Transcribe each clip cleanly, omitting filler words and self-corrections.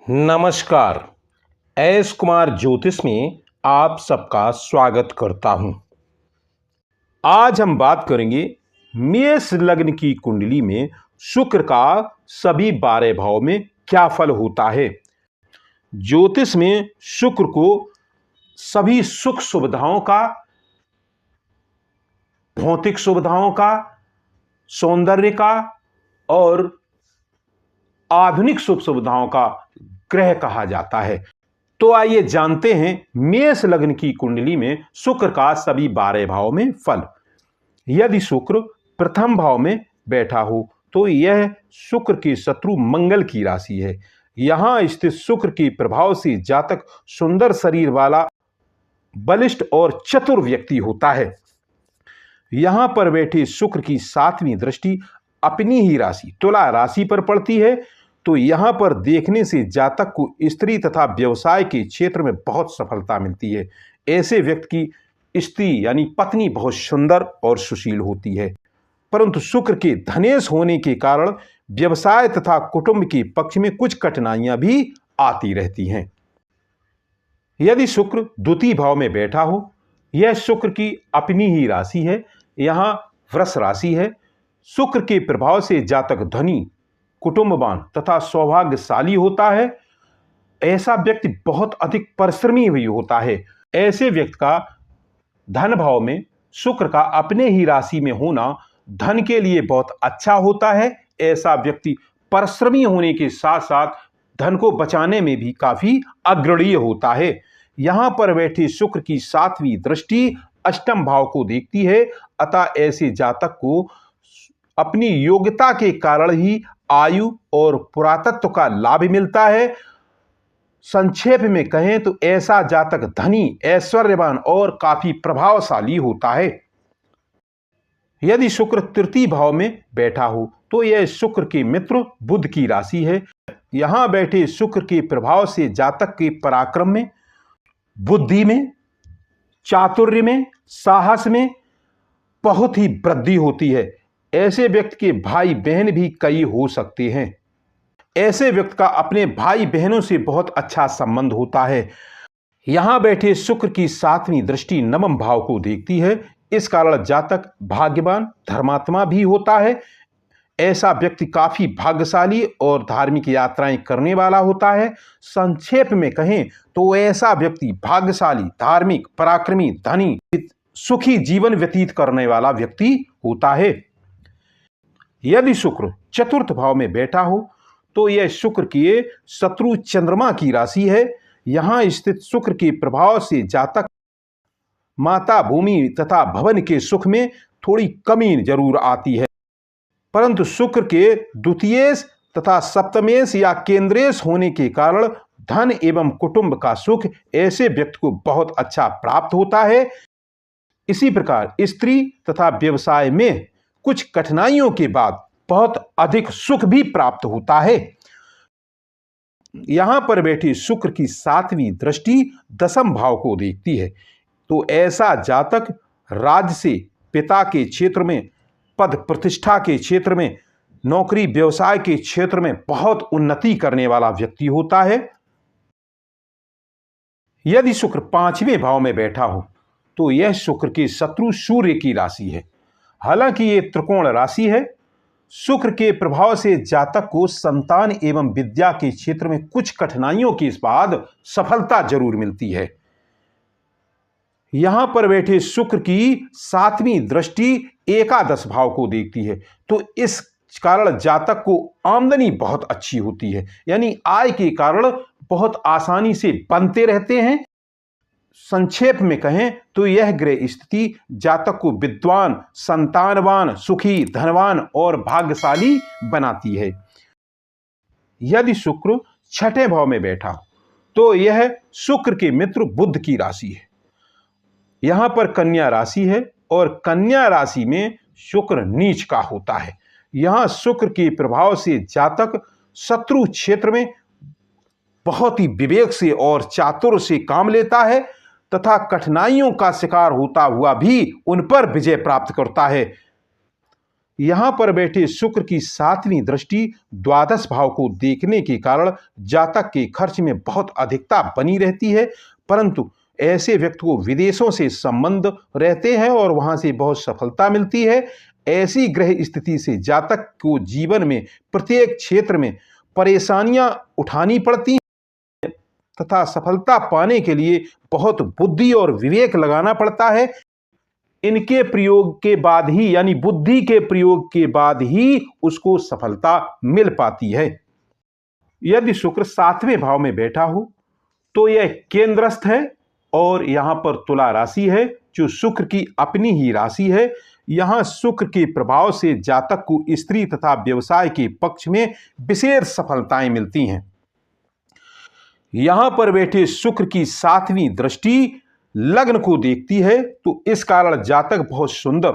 नमस्कार। एस कुमार ज्योतिष में आप सबका स्वागत करता हूं। आज हम बात करेंगे मेष लग्न की कुंडली में शुक्र का सभी 12 भाव में क्या फल होता है। ज्योतिष में शुक्र को सभी सुख सुविधाओं का, भौतिक सुविधाओं का, सौंदर्य का और आधुनिक सुख सुविधाओं का ग्रह कहा जाता है। तो आइए जानते हैं मेष लग्न की कुंडली में शुक्र का सभी 12 भाव में फल। यदि शुक्र प्रथम भाव में बैठा हो तो यह शुक्र के शत्रु मंगल की राशि है। यहां स्थित शुक्र के प्रभाव से जातक सुंदर शरीर वाला, बलिष्ठ और चतुर व्यक्ति होता है। यहां पर बैठे शुक्र की 7वीं दृष्टि अपनी ही राशि तुला राशि पर पड़ती है। तो यहां पर देखने से जातक को स्त्री तथा व्यवसाय के क्षेत्र में बहुत सफलता मिलती है। ऐसे व्यक्ति की स्त्री यानी पत्नी बहुत सुंदर और सुशील होती है, परंतु शुक्र के धनेश होने के कारण व्यवसाय तथा कुटुंब के पक्ष में कुछ कठिनाइयां भी आती रहती हैं। यदि शुक्र द्वितीय भाव में बैठा हो, यह शुक्र की अपनी ही राशि है। यहां वृष राशि है। शुक्र के प्रभाव से जातक धनी, कुटुंबवान तथा सौभाग्यशाली होता है। ऐसा व्यक्ति बहुत अधिक परिश्रमी भी होता है। ऐसे व्यक्ति का धन भाव में शुक्र का अपने ही राशि में होना धन के लिए बहुत अच्छा होता है। ऐसा व्यक्ति परिश्रमी होने के साथ साथ धन को बचाने में भी काफी अग्रणीय होता है। यहां पर बैठे शुक्र की 7वीं दृष्टि अष्टम भाव को देखती है, अतः ऐसे जातक को अपनी योग्यता के कारण ही आयु और पुरातत्व का लाभ मिलता है। संक्षेप में कहें तो ऐसा जातक धनी, ऐश्वर्यवान और काफी प्रभावशाली होता है। यदि शुक्र तृतीय भाव में बैठा हो तो यह शुक्र के मित्र बुध की राशि है। यहां बैठे शुक्र के प्रभाव से जातक के पराक्रम में, बुद्धि में, चातुर्य में, साहस में बहुत ही वृद्धि होती है। ऐसे व्यक्ति के भाई बहन भी कई हो सकते हैं। ऐसे व्यक्ति का अपने भाई बहनों से बहुत अच्छा संबंध होता है। यहां बैठे शुक्र की 7वीं दृष्टि नवम भाव को देखती है। इस कारण जातक भाग्यवान, धर्मात्मा भी होता है। ऐसा व्यक्ति काफी भाग्यशाली और धार्मिक यात्राएं करने वाला होता है। संक्षेप में कहें तो ऐसा व्यक्ति भाग्यशाली, धार्मिक, पराक्रमी, धनी, सुखी जीवन व्यतीत करने वाला व्यक्ति होता है। यदि शुक्र चतुर्थ भाव में बैठा हो तो यह शुक्र के शत्रु चंद्रमा की राशि है। यहां स्थित शुक्र के प्रभाव से जातक माता, भूमि तथा भवन के सुख में थोड़ी कमी जरूर आती है, परंतु शुक्र के द्वितीयेश तथा सप्तमेश या केंद्रेश होने के कारण धन एवं कुटुंब का सुख ऐसे व्यक्ति को बहुत अच्छा प्राप्त होता है। इसी प्रकार स्त्री तथा व्यवसाय में कुछ कठिनाइयों के बाद बहुत अधिक सुख भी प्राप्त होता है। यहां पर बैठी शुक्र की 7वीं दृष्टि दसम भाव को देखती है। तो ऐसा जातक राज्य से, पिता के क्षेत्र में, पद प्रतिष्ठा के क्षेत्र में, नौकरी व्यवसाय के क्षेत्र में बहुत उन्नति करने वाला व्यक्ति होता है। यदि शुक्र 5वें भाव में बैठा हो तो यह शुक्र के शत्रु सूर्य की राशि है। हालांकि ये त्रिकोण राशि है। शुक्र के प्रभाव से जातक को संतान एवं विद्या के क्षेत्र में कुछ कठिनाइयों के बाद सफलता जरूर मिलती है। यहां पर बैठे शुक्र की 7वीं दृष्टि एकादश भाव को देखती है। तो इस कारण जातक को आमदनी बहुत अच्छी होती है, यानी आय के कारण बहुत आसानी से बनते रहते हैं। संक्षेप में कहें तो यह ग्रह स्थिति जातक को विद्वान, संतानवान, सुखी, धनवान और भाग्यशाली बनाती है। यदि शुक्र 6ठे भाव में बैठा हो तो यह शुक्र के मित्र बुध की राशि है। यहां पर कन्या राशि है और कन्या राशि में शुक्र नीच का होता है। यहां शुक्र के प्रभाव से जातक शत्रु क्षेत्र में बहुत ही विवेक से और चातुर्य से काम लेता है तथा कठिनाइयों का शिकार होता हुआ भी उन पर विजय प्राप्त करता है। यहां पर बैठे शुक्र की 7वीं दृष्टि द्वादश भाव को देखने के कारण जातक के खर्च में बहुत अधिकता बनी रहती है, परंतु ऐसे व्यक्ति को विदेशों से संबंध रहते हैं और वहां से बहुत सफलता मिलती है। ऐसी ग्रह स्थिति से जातक को जीवन में प्रत्येक क्षेत्र में परेशानियां उठानी पड़ती हैं तथा सफलता पाने के लिए बहुत बुद्धि और विवेक लगाना पड़ता है। इनके प्रयोग के बाद ही, यानी बुद्धि के प्रयोग के बाद ही उसको सफलता मिल पाती है। यदि शुक्र 7वें भाव में बैठा हो तो यह केंद्रस्थ है और यहां पर तुला राशि है जो शुक्र की अपनी ही राशि है। यहां शुक्र के प्रभाव से जातक को स्त्री तथा व्यवसाय के पक्ष में विशेष सफलताएं मिलती हैं। यहां पर बैठे शुक्र की 7वीं दृष्टि लग्न को देखती है तो इस कारण जातक बहुत सुंदर,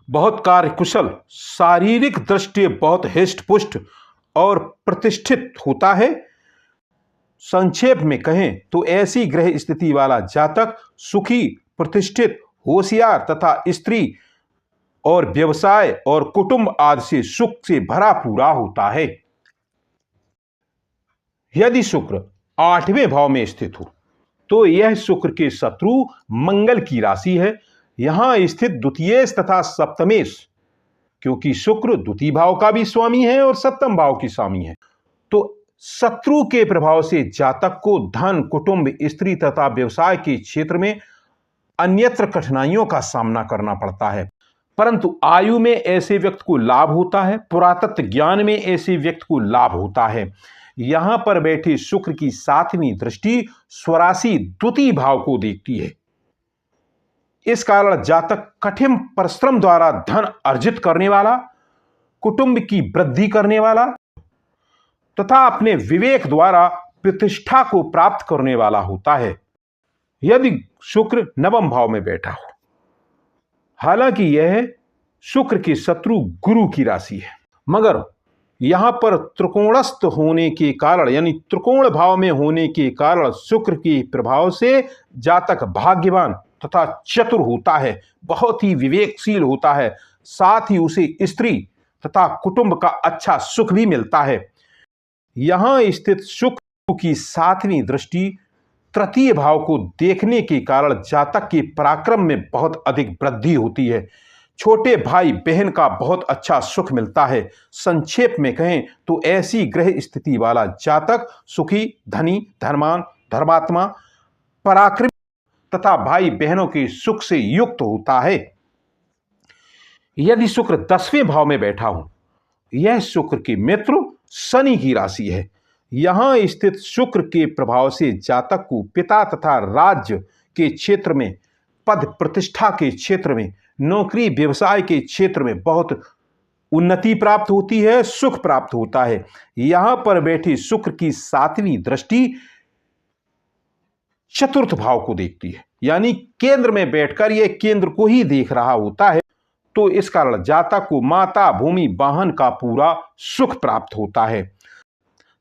बहुत कार्यकुशल, शारीरिक दृष्टि बहुत हिष्ट-पुष्ट और प्रतिष्ठित होता है। संक्षेप में कहें तो ऐसी ग्रह स्थिति वाला जातक सुखी, प्रतिष्ठित, होशियार तथा स्त्री और व्यवसाय और कुटुंब आदि से सुख से भरा पूरा होता है। यदि शुक्र 8वें भाव में स्थित हो तो यह शुक्र के शत्रु मंगल की राशि है। यहां स्थित द्वितीयेश तथा सप्तमेश, क्योंकि शुक्र द्वितीय भाव का भी स्वामी है और सप्तम भाव की स्वामी है, तो शत्रु के प्रभाव से जातक को धन, कुटुंब, स्त्री तथा व्यवसाय के क्षेत्र में अन्यत्र कठिनाइयों का सामना करना पड़ता है, परंतु आयु में ऐसे व्यक्ति को लाभ होता है, पुरातत्व ज्ञान में ऐसे व्यक्ति को लाभ होता है। यहां पर बैठे शुक्र की 7वीं दृष्टि स्वराशि द्वितीय भाव को देखती है। इस कारण जातक कठिन परिश्रम द्वारा धन अर्जित करने वाला, कुटुंब की वृद्धि करने वाला तथा अपने विवेक द्वारा प्रतिष्ठा को प्राप्त करने वाला होता है। यदि शुक्र 9वें भाव में बैठा हो, हालांकि यह शुक्र के शत्रु गुरु की राशि है, मगर यहां पर त्रिकोणस्थ होने के कारण, यानी त्रिकोण भाव में होने के कारण शुक्र के प्रभाव से जातक भाग्यवान तथा चतुर होता है, बहुत ही विवेकशील होता है, साथ ही उसे स्त्री तथा कुटुंब का अच्छा सुख भी मिलता है। यहां स्थित शुक्र की 7वीं दृष्टि तृतीय भाव को देखने के कारण जातक के पराक्रम में बहुत अधिक वृद्धि होती है। छोटे भाई बहन का बहुत अच्छा सुख मिलता है। संक्षेप में कहें तो ऐसी ग्रह स्थिति वाला जातक सुखी, धनी, धर्मान, धर्मात्मा, पराक्रमी तथा भाई बहनों के सुख से युक्त होता है। यदि शुक्र 10वें भाव में बैठा हो, यह शुक्र के मित्र शनि की राशि है। यहां स्थित शुक्र के प्रभाव से जातक को पिता तथा राज्य के क्षेत्र में, पद प्रतिष्ठा के क्षेत्र में, नौकरी व्यवसाय के क्षेत्र में बहुत उन्नति प्राप्त होती है, सुख प्राप्त होता है। यहां पर बैठी शुक्र की 7वीं दृष्टि चतुर्थ भाव को देखती है, यानी केंद्र में बैठकर यह केंद्र को ही देख रहा होता है, तो इस कारण जातक को माता, भूमि, वाहन का पूरा सुख प्राप्त होता है।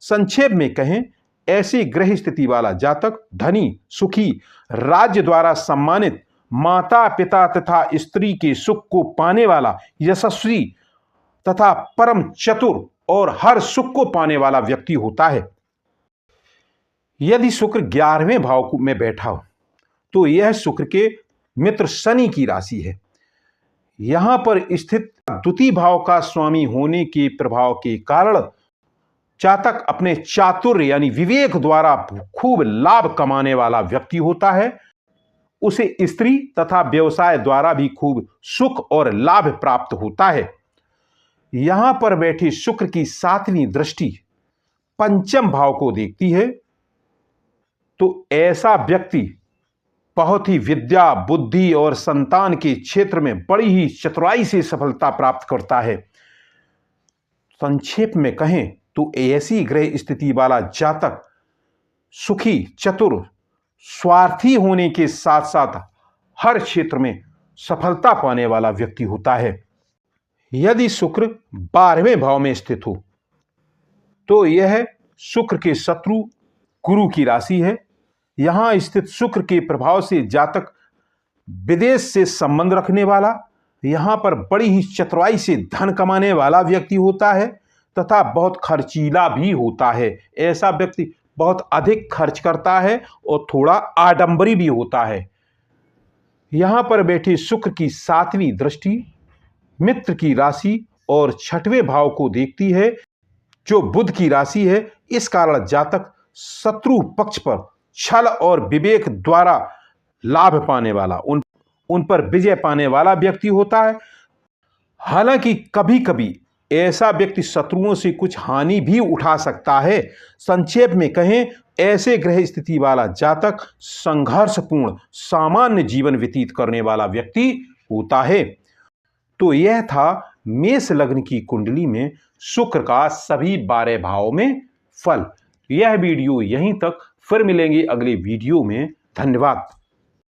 संक्षेप में कहें, ऐसी ग्रह स्थिति वाला जातक धनी, सुखी, राज्य द्वारा सम्मानित, माता पिता तथा स्त्री के सुख को पाने वाला, यशस्वी तथा परम चतुर और हर सुख को पाने वाला व्यक्ति होता है। यदि शुक्र 11वें भाव में बैठा हो तो यह शुक्र के मित्र शनि की राशि है। यहां पर स्थित द्वितीय भाव का स्वामी होने के प्रभाव के कारण जातक अपने चातुर्य यानी विवेक द्वारा खूब लाभ कमाने वाला व्यक्ति होता है। उसे स्त्री तथा व्यवसाय द्वारा भी खूब सुख और लाभ प्राप्त होता है। यहां पर बैठी शुक्र की 7वीं दृष्टि पंचम भाव को देखती है, तो ऐसा व्यक्ति बहुत ही विद्या, बुद्धि और संतान के क्षेत्र में बड़ी ही चतुराई से सफलता प्राप्त करता है। संक्षेप में कहें तो ऐसी ग्रह स्थिति वाला जातक सुखी, चतुर, स्वार्थी होने के साथ साथ हर क्षेत्र में सफलता पाने वाला व्यक्ति होता है। यदि शुक्र 12वें भाव में स्थित हो तो यह शुक्र के शत्रु गुरु की राशि है। यहां स्थित शुक्र के प्रभाव से जातक विदेश से संबंध रखने वाला, यहाँ पर बड़ी ही चतुराई से धन कमाने वाला व्यक्ति होता है तथा बहुत खर्चीला भी होता है। ऐसा व्यक्ति बहुत अधिक खर्च करता है और थोड़ा आडंबरी भी होता है। यहाँ पर बैठे शुक्र की 7वीं दृष्टि मित्र की राशि और 6वें भाव को देखती है, जो बुध की राशि है। इस कारण जातक शत्रु पक्ष पर छल और विवेक द्वारा लाभ पाने वाला, उन पर विजय पाने वाला व्यक्ति होता है। हालांकि कभी कभी ऐसा व्यक्ति शत्रुओं से कुछ हानि भी उठा सकता है। संक्षेप में कहें, ऐसे ग्रह स्थिति वाला जातक संघर्षपूर्ण सामान्य जीवन व्यतीत करने वाला व्यक्ति होता है। तो यह था मेष लग्न की कुंडली में शुक्र का सभी 12 भावों में फल। यह वीडियो यहीं तक, फिर मिलेंगे अगले वीडियो में। धन्यवाद।